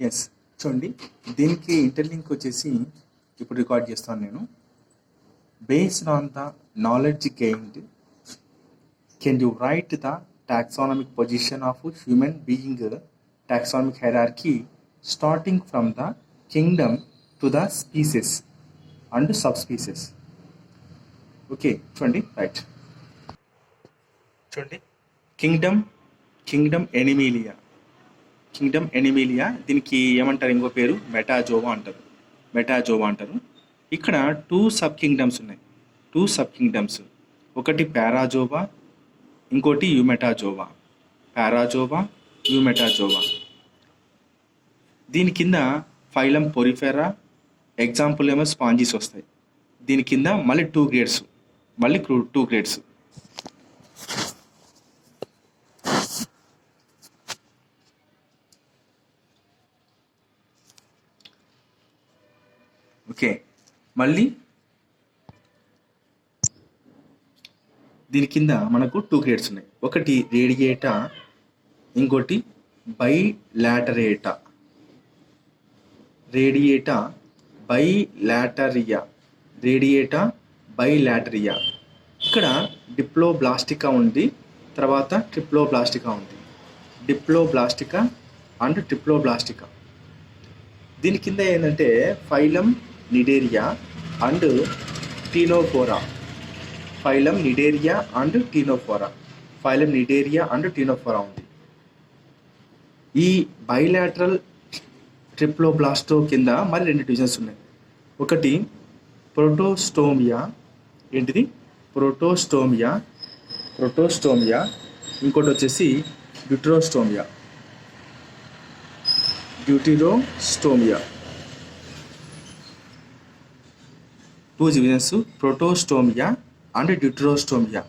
Yes, చూడండి. దీనికి interlink వచ్చేసి ఇప్పుడు రికార్డ్ చేస్తాను నేను. Based on the knowledge gained, can you right the taxonomic position of human being taxonomic hierarchy starting from the kingdom to the species and subspecies. Okay, చూడండి. Right, చూడండి. Kingdom ఎనిమీలియా దీనికి ఏమంటారు? ఇంకో పేరు మెటాజోవా అంటారు. ఇక్కడ టూ సబ్ కింగ్డమ్స్ ఉన్నాయి. ఒకటి పారాజోవా, ఇంకోటి యూమెటాజోవా. దీని కింద ఫైలం పొరిఫెరా, ఎగ్జాంపుల్ ఏమో స్పాంజీస్ వస్తాయి. దీని కింద మళ్ళీ టూ గ్రేడ్స్. ఓకే, మళ్ళీ దీని కింద మనకు టూ గ్రేడ్స్ ఉన్నాయి. ఒకటి రేడియేటా, ఇంకోటి బైలాటరేటా. రేడియేటా బైలాటరియా. ఇక్కడ డిప్లోబ్లాస్టికా ఉంది, తర్వాత ట్రిప్లోబ్లాస్టికా ఉంది. డిప్లోబ్లాస్టికా అండ్ ట్రిప్లోబ్లాస్టికా. దీని కింద ఏంటంటే phylum Cnidaria and ctenophora. Phylum Cnidaria and ctenophora ఉంది. ఈ బైలాటరల్ ట్రిప్లోబ్లాస్టో కింద మరి రెండు డివిజన్స్ ఉన్నాయి. ఒకటి ప్రోటోస్టోమియా. ఏంటిది? ప్రోటోస్టోమియా. ఇంకోటి వచ్చేసి deuterostomia. Two divisions, protostomia and deuterostomia.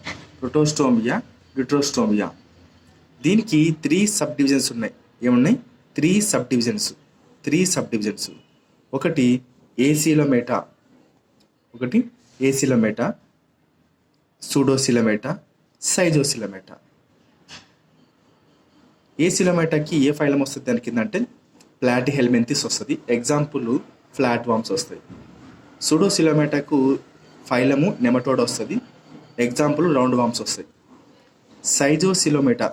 దీనికి 3 సబ్ డివిజన్స్ ఉన్నాయి. ఏమున్నాయి? 3 సబ్ డివిజన్స్. ఒకటి ఏసిలోమేటా, సూడోసిలోమేటా, సైజోసిలోమేటా. ఏసిలోమేటాకి ఏ ఫైలం వస్తుంది దాని కింద అంటే ప్లాటిహెల్మింథిస్ వస్తుంది. ఎగ్జాంపుల్ ఫ్లాట్ వామ్స్ వస్తాయి. సూడోసిలోమేటాకు ఫైలము నెమటోడ్ వస్తుంది. ఎగ్జాంపుల్ రౌండ్ వామ్స్ వస్తాయి.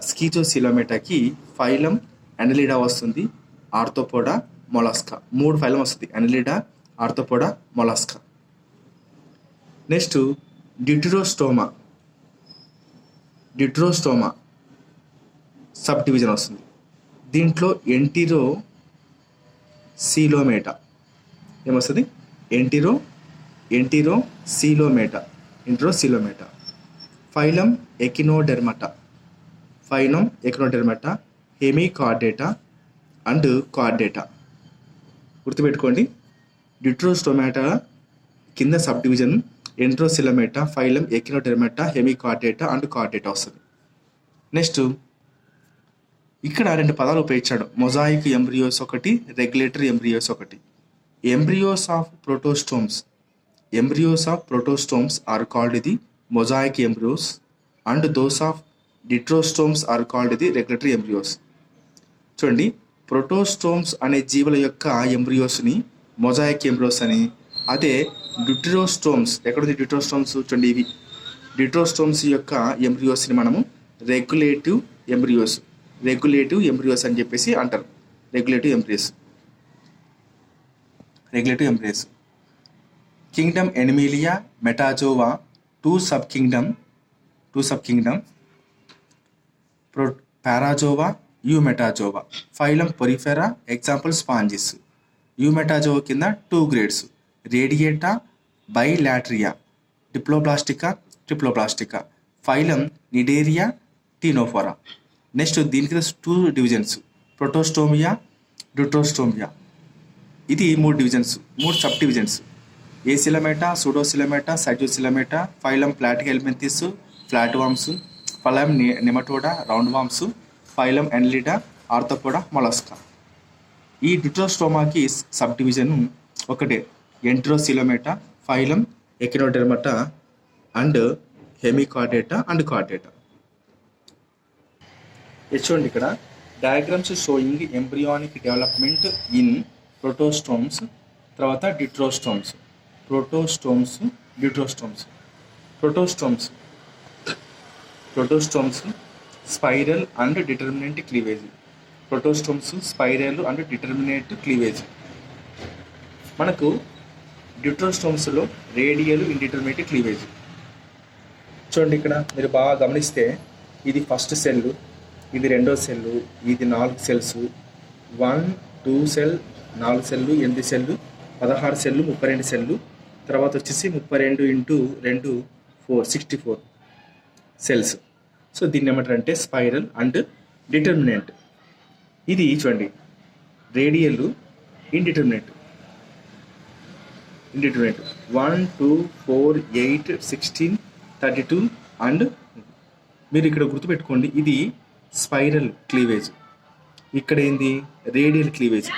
స్కీజోసిలోమేటాకి ఫైలం అనెలిడా వస్తుంది, ఆర్థోపోడా, మొలస్కా. 3 ఫైలం వస్తుంది: annelida, arthropoda, mollusca. Next deuterostoma sub division వస్తుంది. దీంట్లో ఎంటిరోసిలోమేటా ఏమొస్తుంది? Enterocoelomata. Phylum echinodermata, hemichordata and chordata. గుర్తుపెట్టుకోండి, డ్యూటెరోస్టోమాటా కింద sub division enterocoelomata, phylum echinodermata, hemichordata and chordata వస్తుంది. నెక్స్ట్ ఇక్కడ 2 పదాలు ఉపయోగించాడు: మొజాయిక్ ఎంబ్రియోస్ ఒకటి, రెగ్యులేటరీ ఎంబ్రియోస్ ఒకటి. Embryos of protostomes are called the mosaic embryos and those of deuterostomes are called the regulatory embryos. చూడండి, protostomes అనే జీవుల యొక్క ఎంబ్రియోస్ని మొజాయిక్ ఎంబ్రియోస్ అని, అదే డ్యూటెరోస్టోమ్స్ ఎక్కడుంది? డ్యూటెరోస్టోమ్స్ చూడండి, ఇవి డ్యూటెరోస్టోమ్స్ యొక్క ఎంబ్రియోస్ని మనము రెగ్యులేటివ్ ఎంబ్రియోస్ అని చెప్పేసి అంటారు. Regulative embryos. Kingdom animalia, metazoa, two sub kingdom, parazoa, eumetazoa. Phylum porifera, example sponges. Eumetazoa కింద 2 grades: radiata, bilateria, triploblastica. Phylum cnidaria, ctenophora. Next దీనికి 2 డివిజన్స్: ప్రోటోస్టోమియా, డ్యూటెరోస్టోమియా. ఇది 3 divisions, 3 sub divisions: acoelomata, pseudocoelomata, schizocoelomata. Phylum platyhelminthes, flat worms. Phylum nematoda, round worms. Phylum annelida, arthropoda, mollusca. ఈ డ్యూటెరోస్టోమాకి sub division ఒకటే: enterocoelomata, phylum echinodermata and hemichordata and chordata. చూడండి, ఇక్కడ diagrams sowing embryonic development in ప్రోటోస్టోమ్స్, తర్వాత డిట్రోస్టోమ్స్. ప్రోటోస్టోమ్స్ spiral and determinant cleavage. మనకు డిట్రోస్టోమ్స్లో radial indeterminate cleavage. చూడండి, ఇక్కడ మీరు బాగా గమనిస్తే ఇది ఫస్ట్ సెల్, ఇది రెండో సెల్లు, ఇది 4 cells, 1 2 cell, 4 cell, 8 cell, 16 cell, 32 cell, తర్వాత వచ్చేసి 32 × 2 64 సెల్స్. సో దీన్ని ఏమంటారంటే స్పైరల్ అండ్ డిటర్మినెంట్. ఇది చూడండి రేడియల్ ఇండిటర్మినేట్ 1 2 4 8 16 32 అండ్ మీరు ఇక్కడ గుర్తుపెట్టుకోండి, ఇది స్పైరల్ క్లీవేజ్, ఇక్కడ ఏంది రేడియల్ క్లీవేజ్.